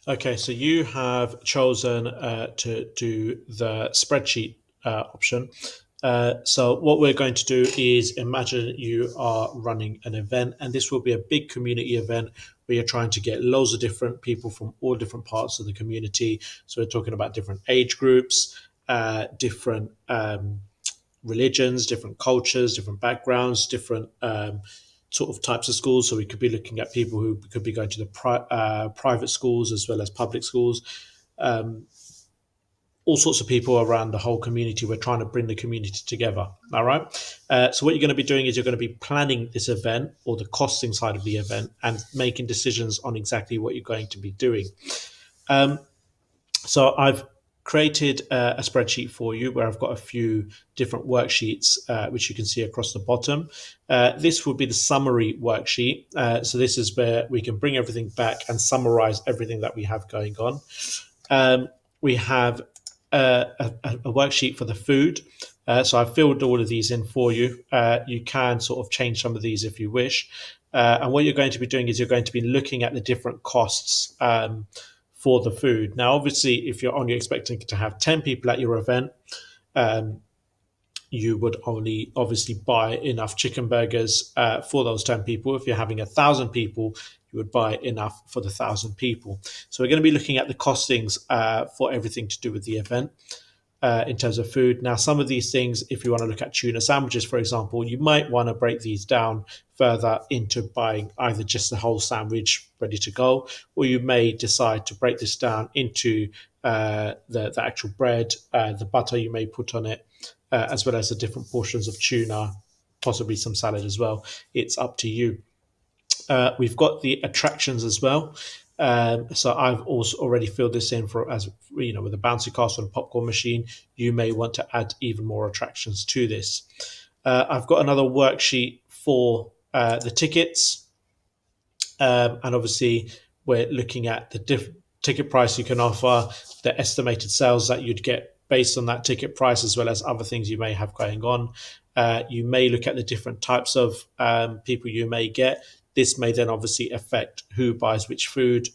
Okay, so you have chosen to do the spreadsheet option. So what we're going to do is imagine you are running an event, and this will be a big community event where you're trying to get loads of different people from all different parts of the community. So we're talking about different age groups, different religions, different cultures, different backgrounds, different sort of types of schools. So we could be looking at people who could be going to the private schools as well as public schools. Um, all sorts of people around the whole community. We're trying to bring the community together. All right. So what you're going to be doing is you're going to be planning this event or the costing side of the event and making decisions on exactly what you're going to be doing. Um, so I've created a spreadsheet for you where I've got a few different worksheets, which you can see across the bottom. This will be the summary worksheet. So this is where we can bring everything back and summarize everything that we have going on. We have a worksheet for the food. So I've filled all of these in for you. You can sort of change some of these if you wish. And what you're going to be doing is you're going to be looking at the different costs for the food. Now, obviously, if you're only expecting to have 10 people at your event, um, you would only obviously buy enough chicken burgers for those 10 people. If you're having 1,000 people, you would buy enough for the 1,000 people. So we're going to be looking at the costings for everything to do with the event. In terms of food. Now, some of these things, if you want to look at tuna sandwiches, for example, you might want to break these down further into buying either just the whole sandwich ready to go, or you may decide to break this down into the actual bread, the butter you may put on it, as well as the different portions of tuna, possibly some salad as well. It's up to you. We've got the attractions as well. So I've also already filled this in for as you know with a bouncy castle and popcorn machine. You may want to add even more attractions to this. I've got another worksheet for the tickets, and obviously we're looking at the ticket price you can offer, the estimated sales that you'd get based on that ticket price, as well as other things you may have going on. You may look at the different types of people you may get. This may then obviously affect who buys which food,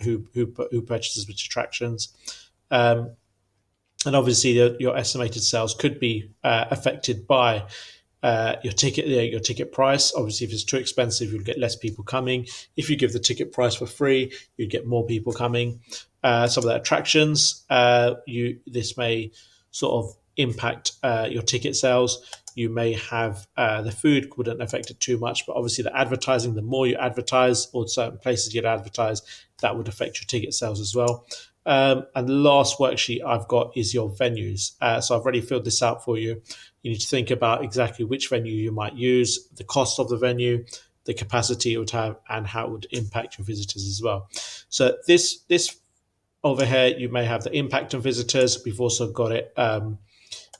who purchases which attractions, um, and obviously your estimated sales could be affected by your ticket price. Obviously, if it's too expensive, you'll get less people coming. If you give the ticket price for free, you'd get more people coming. Some of the attractions, you this may sort of impact your ticket sales. You may have the food wouldn't affect it too much, but obviously the advertising, the more you advertise or certain places you advertise, that would affect your ticket sales as well. And the last worksheet I've got is your venues. So I've already filled this out for you. You need to think about exactly which venue you might use, the cost of the venue, the capacity it would have, and how it would impact your visitors as well. So this over here, you may have the impact on visitors. We've also got it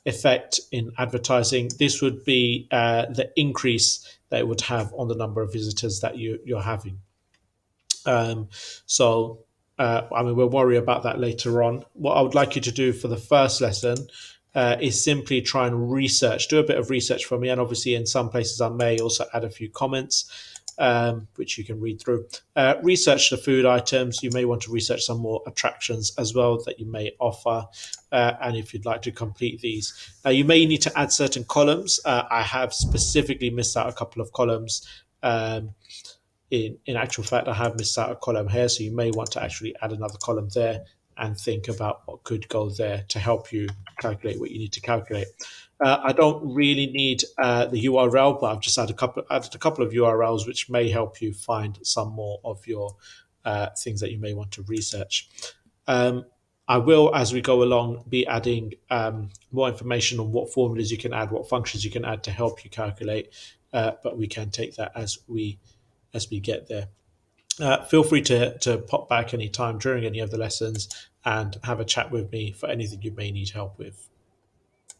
effect in advertising. This would be the increase that it would have on the number of visitors that you're having. Um, so, I mean, we'll worry about that later on. What I would like you to do for the first lesson is simply try and do a bit of research for me. And obviously, in some places, I may also add a few comments, which you can read through. Research the food items. You may want to research some more attractions as well that you may offer. And if you'd like to complete these, you may need to add certain columns. I have specifically missed out a couple of columns. In actual fact, I have missed out a column here, so you may want to actually add another column there and think about what could go there to help you calculate what you need to calculate. I don't really need the URL, but I've just added a couple of URLs which may help you find some more of your things that you may want to research. Um, I will, as we go along, be adding more information on what formulas you can add, what functions you can add to help you calculate. But we can take that as we get there. Feel free to pop back anytime during any of the lessons and have a chat with me for anything you may need help with.